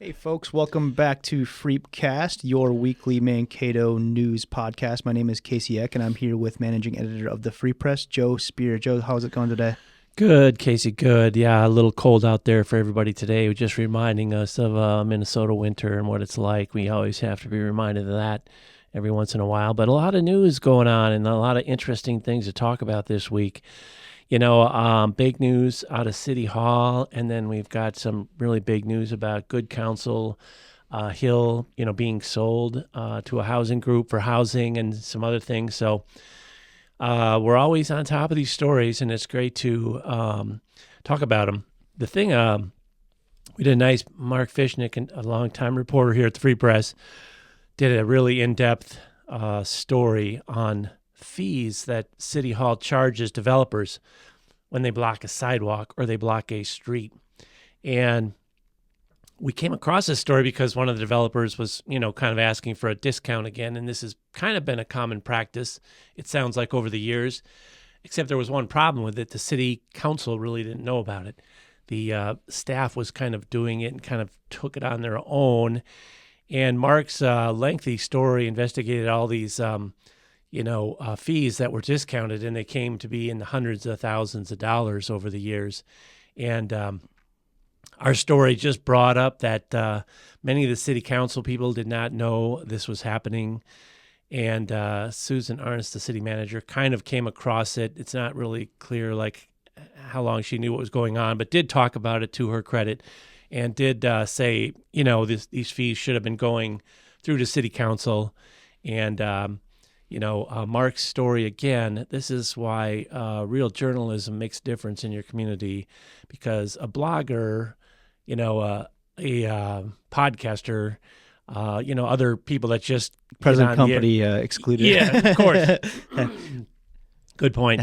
Hey folks, welcome back to FreepCast, your weekly Mankato news podcast. My name is Casey Eck, and I'm here with managing editor of the Free Press, Joe Spear. Joe, how's it going today? Good, Casey, good. Yeah, a little cold out there for everybody today. Just reminding us of Minnesota winter and what it's like. We always have to be reminded of that every once in a while. But a lot of news going on and a lot of interesting things to talk about this week. Big news out of City Hall, and then we've got some really big news about Good Counsel Hill, being sold to a housing group for housing and some other things. So we're always on top of these stories, and it's great to talk about them. The thing, we did a nice Mark Fischenich, a longtime reporter here at the Free Press, did a really in-depth story on fees that City Hall charges developers when they block a sidewalk or they block a street. And we came across this story because one of the developers was, kind of asking for a discount again. And this has kind of been a common practice, it sounds like, over the years, except there was one problem with it. The city council really didn't know about it. The staff was kind of doing it and kind of took it on their own. And Mark's lengthy story investigated all these fees that were discounted, and they came to be in the hundreds of thousands of dollars over the years. And our story just brought up that many of the city council people did not know this was happening. And Susan Arnst, the city manager, kind of came across it. It's not really clear how long she knew what was going on, but did talk about it to her credit, and did say, these fees should have been going through to city council. And Mark's story, again, this is why real journalism makes a difference in your community, because a blogger, a podcaster, other people that just... Present company excluded. Yeah, of course. Good point.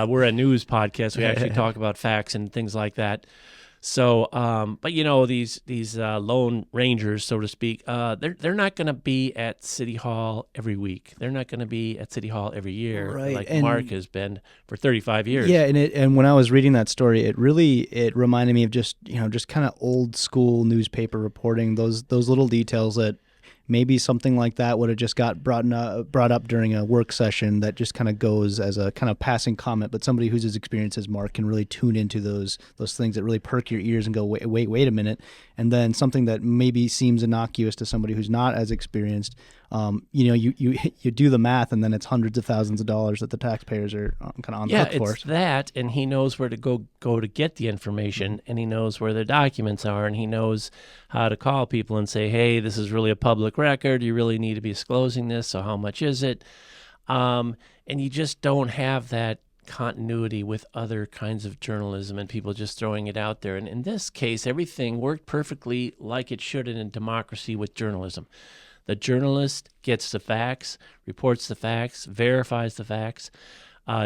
We're a news podcast. We actually talk about facts and things like that. So, but these lone rangers, so to speak, they're not going to be at City Hall every week. They're not going to be at City Hall every year, right, like and Mark has been for 35 years. Yeah, and when I was reading that story, it reminded me of just kind of old school newspaper reporting. Those little details that maybe something like that would have just got brought up during a work session that just kind of goes as a kind of passing comment, but somebody who's as experienced as Mark can really tune into those things that really perk your ears and go, wait a minute. And then something that maybe seems innocuous to somebody who's not as experienced, you do the math, and then it's hundreds of thousands of dollars that the taxpayers are kind of on the hook for. Yeah, it's that, and he knows where to go to get the information, and he knows where the documents are, and he knows how to call people and say, hey, this is really a public record. You really need to be disclosing this, so how much is it? And you just don't have that continuity with other kinds of journalism and people just throwing it out there. And in this case, everything worked perfectly like it should in a democracy with journalism. The journalist gets the facts, reports the facts, verifies the facts,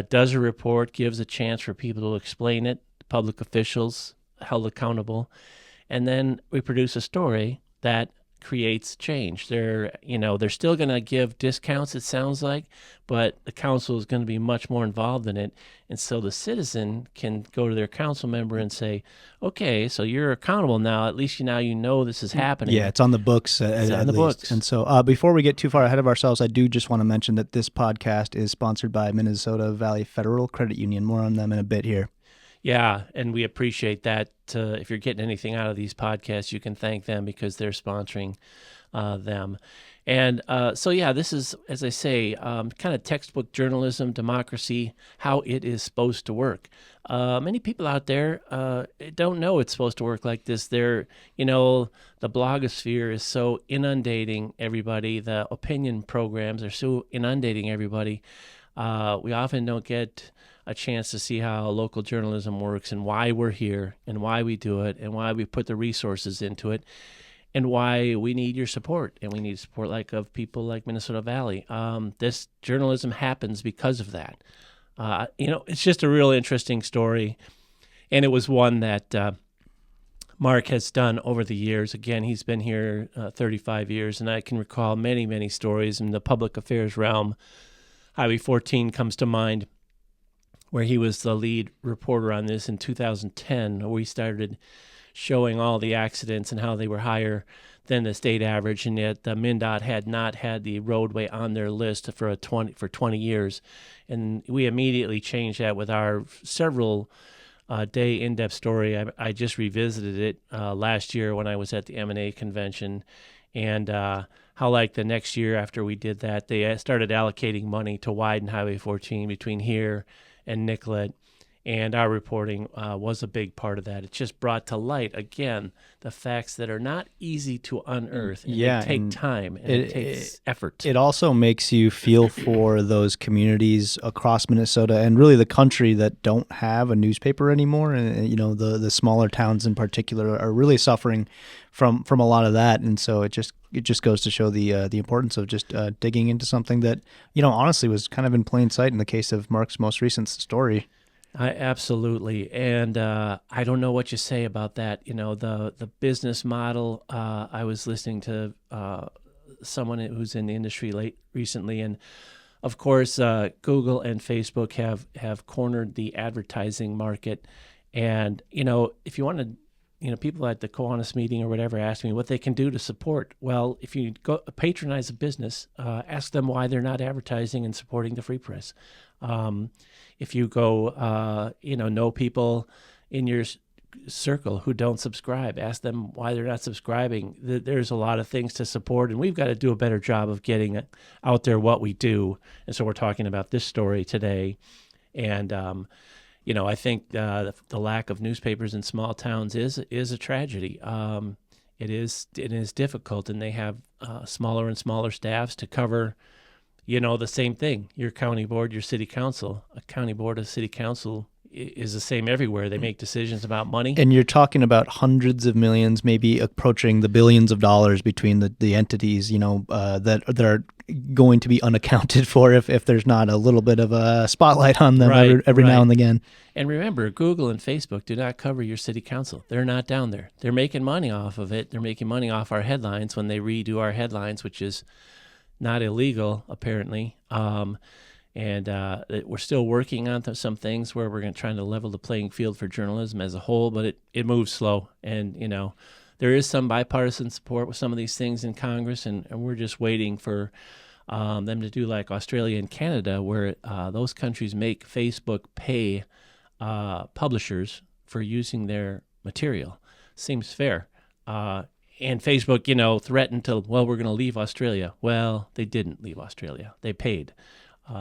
does a report, gives a chance for people to explain it, public officials held accountable, and then we produce a story that creates change. They're still going to give discounts, it sounds like, but the council is going to be much more involved in it. And so the citizen can go to their council member and say, okay, so you're accountable now. At least now you know this is happening. Yeah, it's on the books. It's on the books. And so before we get too far ahead of ourselves, I do just want to mention that this podcast is sponsored by Minnesota Valley Federal Credit Union. More on them in a bit here. Yeah, and we appreciate that. If you're getting anything out of these podcasts, you can thank them because they're sponsoring them. And this is, as I say, kind of textbook journalism, democracy, how it is supposed to work. Many people out there don't know it's supposed to work like this. The blogosphere is so inundating everybody. The opinion programs are so inundating everybody. We often don't get a chance to see how local journalism works and why we're here and why we do it and why we put the resources into it and why we need your support. And we need support of people like Minnesota Valley. This journalism happens because of that. It's just a real interesting story. And it was one that Mark has done over the years. Again, he's been here 35 years, and I can recall many, many stories in the public affairs realm. Highway 14 comes to mind, where he was the lead reporter on this in 2010, where he started showing all the accidents and how they were higher than the state average, and yet the MnDOT had not had the roadway on their list for 20 years, and we immediately changed that with our several day in-depth story. I just revisited it last year when I was at the M&A convention, and how like the next year after we did that, they started allocating money to widen Highway 14 between here and Nicollet. And our reporting was a big part of that. It just brought to light, again, the facts that are not easy to unearth. And they take time, and it takes effort. It also makes you feel for those communities across Minnesota and really the country that don't have a newspaper anymore. And, the smaller towns in particular are really suffering from a lot of that. And so it just goes to show the importance of just digging into something that, honestly was kind of in plain sight in the case of Mark's most recent story. Absolutely. And I don't know what you say about that. The business model, I was listening to someone who's in the industry recently, and of course, Google and Facebook have cornered the advertising market. And, if you want to, people at the Kiwanis meeting or whatever ask me what they can do to support. Well, if you go patronize a business, ask them why they're not advertising and supporting the free press. If you go, know people in your circle who don't subscribe, ask them why they're not subscribing. There's a lot of things to support, and we've got to do a better job of getting out there what we do. And so we're talking about this story today. And, I think the lack of newspapers in small towns is a tragedy. It is difficult, and they have smaller and smaller staffs to cover the same thing. Your county board, your city council, a county board, a city council is the same everywhere. They make decisions about money. And you're talking about hundreds of millions, maybe approaching the billions of dollars between the entities, that are going to be unaccounted for if there's not a little bit of a spotlight on them every now and again. And remember, Google and Facebook do not cover your city council. They're not down there. They're making money off of it. They're making money off our headlines when they redo our headlines, which is not illegal, apparently. And we're still working on some things where we're trying to level the playing field for journalism as a whole, but it moves slow. And, there is some bipartisan support with some of these things in Congress, and we're just waiting for them to do like Australia and Canada, where those countries make Facebook pay publishers for using their material. Seems fair. And Facebook, threatened to, we're going to leave Australia. Well, they didn't leave Australia. They paid.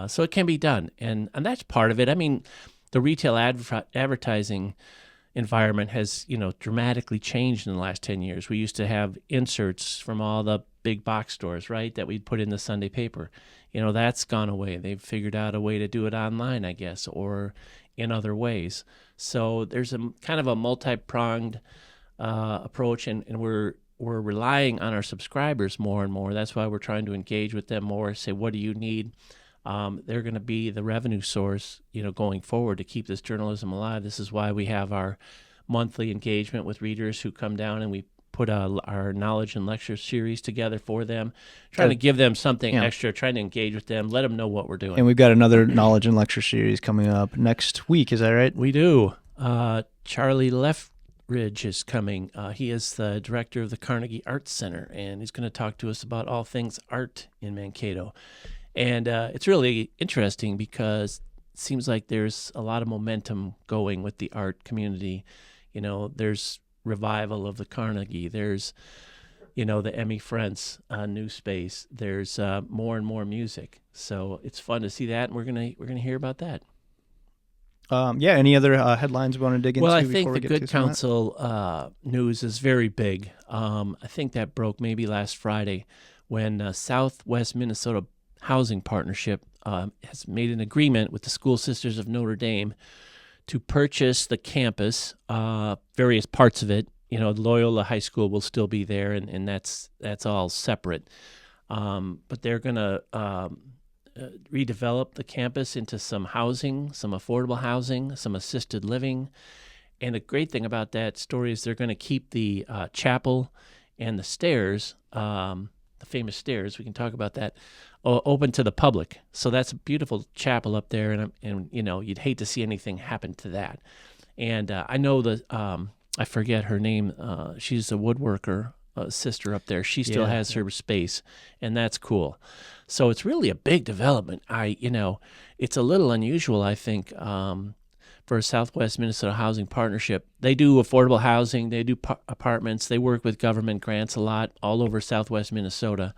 So it can be done. And that's part of it. I mean, the retail advertising environment has, dramatically changed in the last 10 years. We used to have inserts from all the big box stores, right, that we'd put in the Sunday paper. That's gone away. They've figured out a way to do it online, I guess, or in other ways. So there's a kind of a multi-pronged approach, and we're relying on our subscribers more and more. That's why we're trying to engage with them more, say, what do you need? They're going to be the revenue source, going forward to keep this journalism alive. This is why we have our monthly engagement with readers who come down, and we put our knowledge and lecture series together for them, trying to give them something extra, trying to engage with them, let them know what we're doing. And we've got another knowledge and lecture series coming up next week. Is that right? We do. Charlie Leffridge is coming. He is the director of the Carnegie Arts Center, and he's going to talk to us about all things art in Mankato. And it's really interesting because it seems like there's a lot of momentum going with the art community. There's revival of the Carnegie. There's, the Emmy Frentz new space. There's more and more music. So it's fun to see that, and we're gonna hear about that. Any other headlines we want to dig into? Well, I think the Good Counsel news is very big. I think that broke maybe last Friday when Southwest Minnesota Housing Partnership has made an agreement with the School Sisters of Notre Dame to purchase the campus, various parts of it. Loyola High School will still be there, and that's all separate. But they're going to redevelop the campus into some housing, some affordable housing, some assisted living. And the great thing about that story is they're going to keep the chapel and the stairs, the famous stairs, we can talk about that, open to the public. So that's a beautiful chapel up there, and you'd hate to see anything happen to that. And I know the I forget her name. She's a woodworker sister up there. She still has her space, and that's cool. So it's really a big development. It's a little unusual, I think, for a Southwest Minnesota Housing Partnership. They do affordable housing. They do apartments. They work with government grants a lot all over Southwest Minnesota,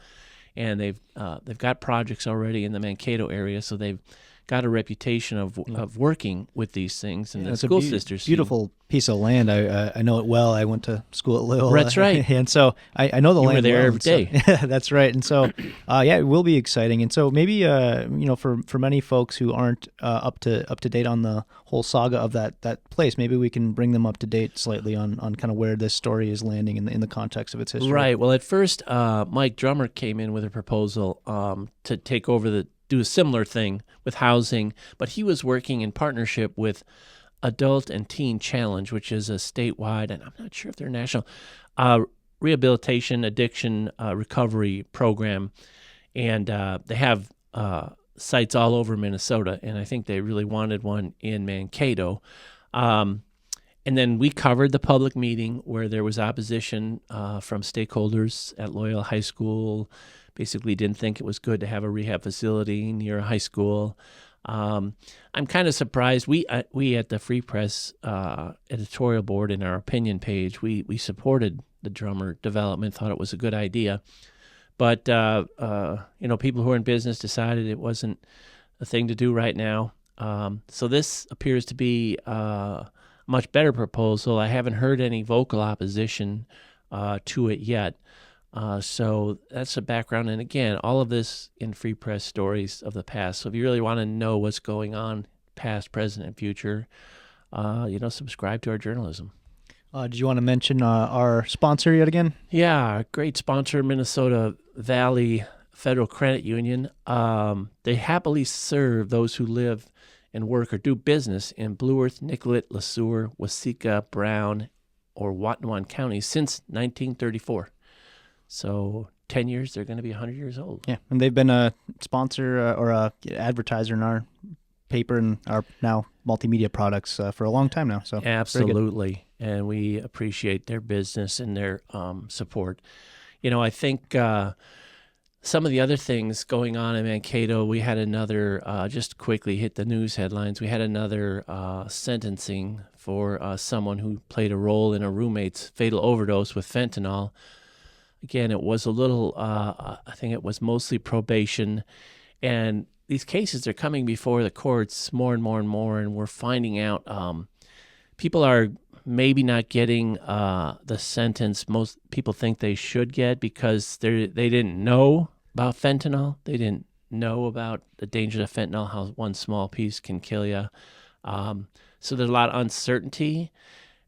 and they've got projects already in the Mankato area. So they've got a reputation of working with these things, and the school sisters. Beautiful piece of land. I know it well. I went to school at Lowell. That's right. And so I know the land. You were there well, every day. So, that's right. And so, it will be exciting. And so maybe, for many folks who aren't up to date on the whole saga of that place, maybe we can bring them up to date slightly on kind of where this story is landing in the context of its history. Right. Well, at first, Mike Drummer came in with a proposal to take over do a similar thing with housing, but he was working in partnership with Adult and Teen Challenge, which is a statewide, and I'm not sure if they're national, rehabilitation, addiction, recovery program. And they have sites all over Minnesota, and I think they really wanted one in Mankato. And then we covered the public meeting where there was opposition from stakeholders at Loyola High School. Basically didn't think it was good to have a rehab facility near a high school. I'm kind of surprised. We at the Free Press editorial board in our opinion page, we supported the Drummer development, thought it was a good idea. But, people who are in business decided it wasn't a thing to do right now. So this appears to be a much better proposal. I haven't heard any vocal opposition to it yet. So that's the background. And again, all of this in Free Press Stories of the Past. So if you really want to know what's going on, past, present, and future, subscribe to our journalism. Did you want to mention our sponsor yet again? Yeah, great sponsor, Minnesota Valley Federal Credit Union. They happily serve those who live and work or do business in Blue Earth, Nicollet, LeSueur, Waseca, Brown, or Watonwan counties since 1934. So 10 years, they're going to be 100 years old. Yeah, and they've been a sponsor or a advertiser in our paper and our now multimedia products for a long time now. So absolutely, and we appreciate their business and their support. I think some of the other things going on in Mankato, we had another, just quickly hit the news headlines, we had another sentencing for someone who played a role in a roommate's fatal overdose with fentanyl. Again, it was a little, I think it was mostly probation. And these cases are coming before the courts more and more and more, and we're finding out people are maybe not getting the sentence most people think they should get because they didn't know about fentanyl. They didn't know about the dangers of fentanyl, how one small piece can kill you. So there's a lot of uncertainty.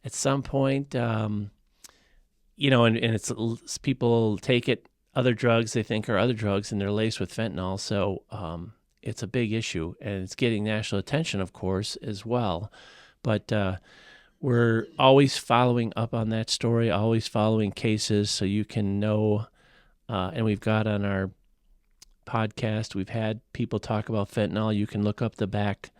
At some point, and it's people take other drugs they think are other drugs, and they're laced with fentanyl. So it's a big issue, and it's getting national attention, of course, as well. But we're always following up on that story, always following cases so you can know. And we've got on our podcast, we've had people talk about fentanyl. You can look up the back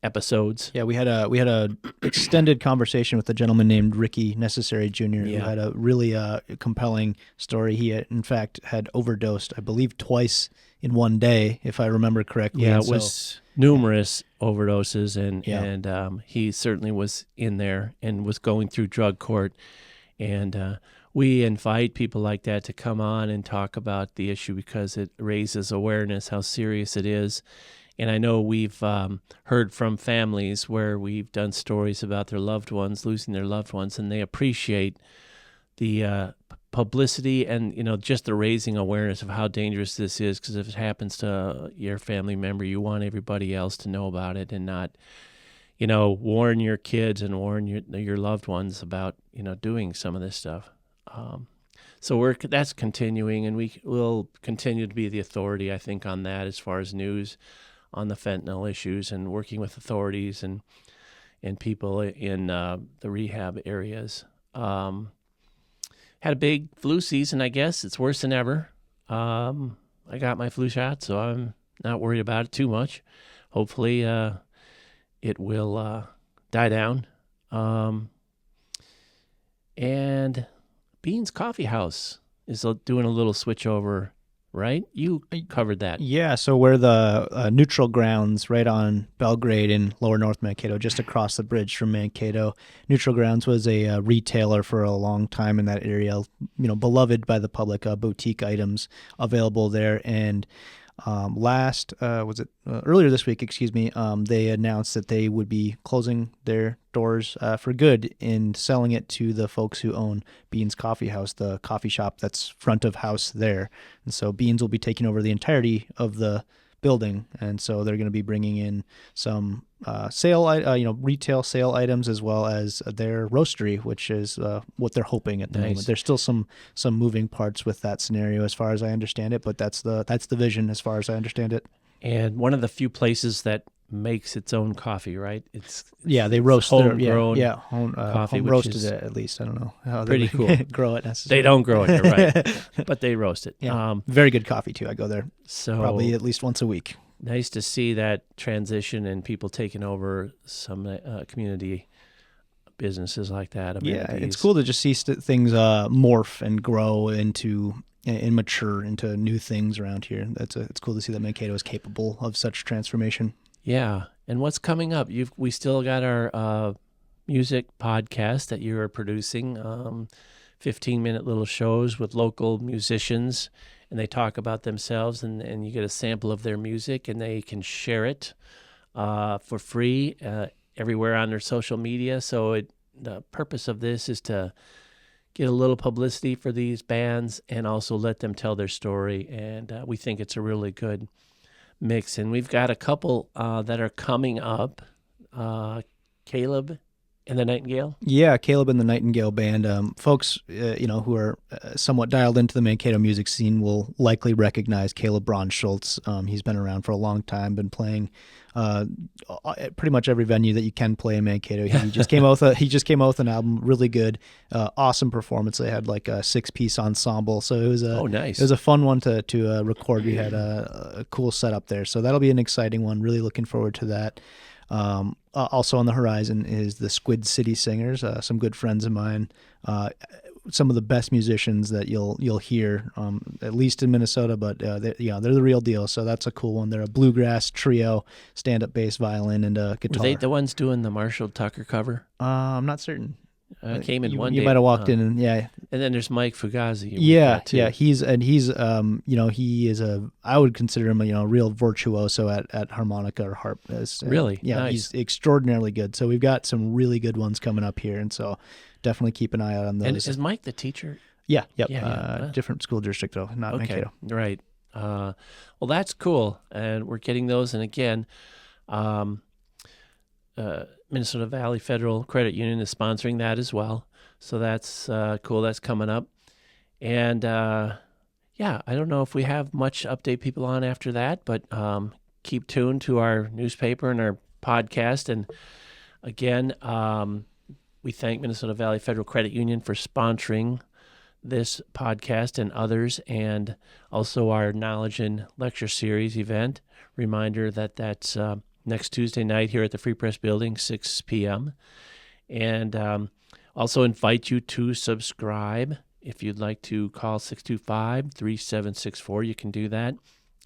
episodes. Yeah, we had a extended conversation with a gentleman named Ricky Necessary Jr. who had a really compelling story. He in fact had overdosed, I believe, twice in one day, if I remember correctly. Yeah, it was numerous overdoses, and he certainly was in there and was going through drug court. And we invite people like that to come on and talk about the issue because it raises awareness how serious it is. And I know we've heard from families where we've done stories about their loved ones, losing their loved ones, and they appreciate the publicity and, just the raising awareness of how dangerous this is, because if it happens to your family member, you want everybody else to know about it and not, warn your kids and warn your loved ones about, doing some of this stuff. So that's continuing, and we will continue to be the authority, I think, on that as far as news on the fentanyl issues and working with authorities and people in the rehab areas. Had a big flu season, I guess. It's worse than ever. I got my flu shot, so I'm not worried about it too much. Hopefully it will die down. And Beans Coffee House is doing a little switch over, right? You covered that. Yeah, so we're the neutral grounds right on Belgrade in lower North Mankato, just across the bridge from Mankato. Neutral Grounds was a retailer for a long time in that area, beloved by the public, boutique items available there. And earlier this week, they announced that they would be closing their doors for good in selling it to the folks who own Beans Coffee House, the coffee shop that's front of house there. And so Beans will be taking over the entirety of the building, and so they're going to be bringing in some retail sale items as well as their roastery, which is what they're hoping at the moment. There's still some moving parts with that scenario as far as I understand it, but that's the vision as far as I understand it. And one of the few places that makes its own coffee, right? They roast homegrown coffee, home roasted it at least. I don't know how pretty they cool. grow it necessarily. They don't grow it, you're right, but they roast it. Yeah. Very good coffee too. I go there probably at least once a week. Nice to see that transition and people taking over some community businesses like that. Amenities. Yeah, it's cool to just see things morph and grow into and mature into new things around here. It's cool to see that Mankato is capable of such transformation. Yeah, and what's coming up? We still got our music podcast that you are producing, 15-minute little shows with local musicians, and they talk about themselves, and you get a sample of their music, and they can share it for free everywhere on their social media. So the purpose of this is to get a little publicity for these bands and also let them tell their story, and we think it's a really good mix. And we've got a couple that are coming up. Caleb and the Nightingale? Yeah, Caleb and the Nightingale Band. Folks, who are somewhat dialed into the Mankato music scene will likely recognize Caleb Braun Schultz. He's been around for a long time, been playing pretty much every venue that you can play in Mankato. He just came out with an album, really good, awesome performance. They had like a 6-piece ensemble, so it was nice. It was a fun one to record. We had a cool setup there, so that'll be an exciting one. Really looking forward to that. Also on the horizon is the Squid City Singers, some good friends of mine, some of the best musicians that you'll hear, at least in Minnesota, but they're the real deal. So that's a cool one. They're a bluegrass trio, stand-up bass, violin, and guitar. Were they the ones doing the Marshall Tucker cover? I'm not certain. Came in one day. You might have walked in and And then there's Mike Fugazi. Yeah. He's he is I would consider him a real virtuoso at harmonica or harp. Really? Yeah, nice. He's extraordinarily good. So we've got some really good ones coming up here, and so definitely keep an eye out on those. And is Mike the teacher? Yeah. Different school district though, not Mankato. Right. Well, that's cool, and we're getting those. And again, Minnesota Valley Federal Credit Union is sponsoring that as well. So that's cool. That's coming up. And I don't know if we have much to update people on after that, but keep tuned to our newspaper and our podcast. And again, we thank Minnesota Valley Federal Credit Union for sponsoring this podcast and others, and also our Knowledge and Lecture Series event. Reminder that's next Tuesday night here at the Free Press Building, 6 p.m. And also invite you to subscribe. If you'd like to call 625-3764, you can do that.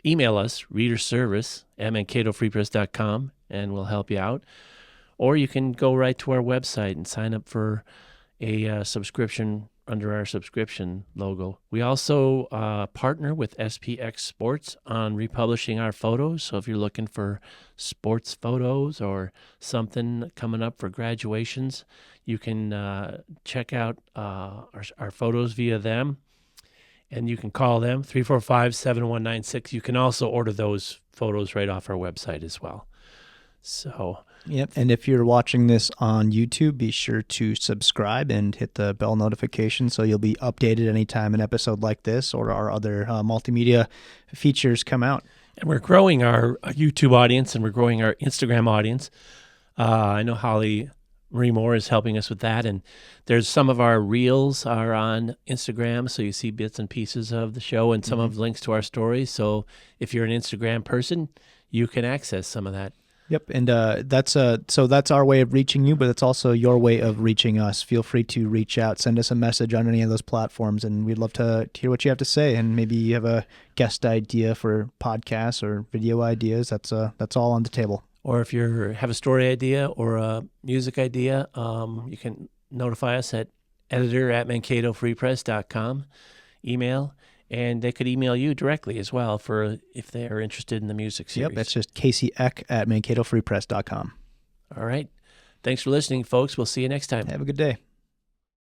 Email us, readerservice@mankatofreepress.com, and we'll help you out. Or you can go right to our website and sign up for a subscription under our subscription logo. We also partner with SPX Sports on republishing our photos. So if you're looking for sports photos or something coming up for graduations, you can check out our photos via them. And you can call them, 345-7196. You can also order those photos right off our website as well. So... Yep. And if you're watching this on YouTube, be sure to subscribe and hit the bell notification so you'll be updated anytime an episode like this or our other multimedia features come out. And we're growing our YouTube audience and we're growing our Instagram audience. I know Holly Marie Moore is helping us with that. And there's some of our reels are on Instagram, so you see bits and pieces of the show and some of links to our stories. So if you're an Instagram person, you can access some of that. Yep, and that's our way of reaching you, but it's also your way of reaching us. Feel free to reach out, send us a message on any of those platforms, and we'd love to hear what you have to say. And maybe you have a guest idea for podcasts or video ideas. That's all on the table. Or if you have a story idea or a music idea, you can notify us at editor@mankatofreepress.com, email, and they could email you directly as well for if they are interested in the music series. Yep, that's just CaseyEck@mankatofreepress.com. All right. Thanks for listening, folks. We'll see you next time. Have a good day.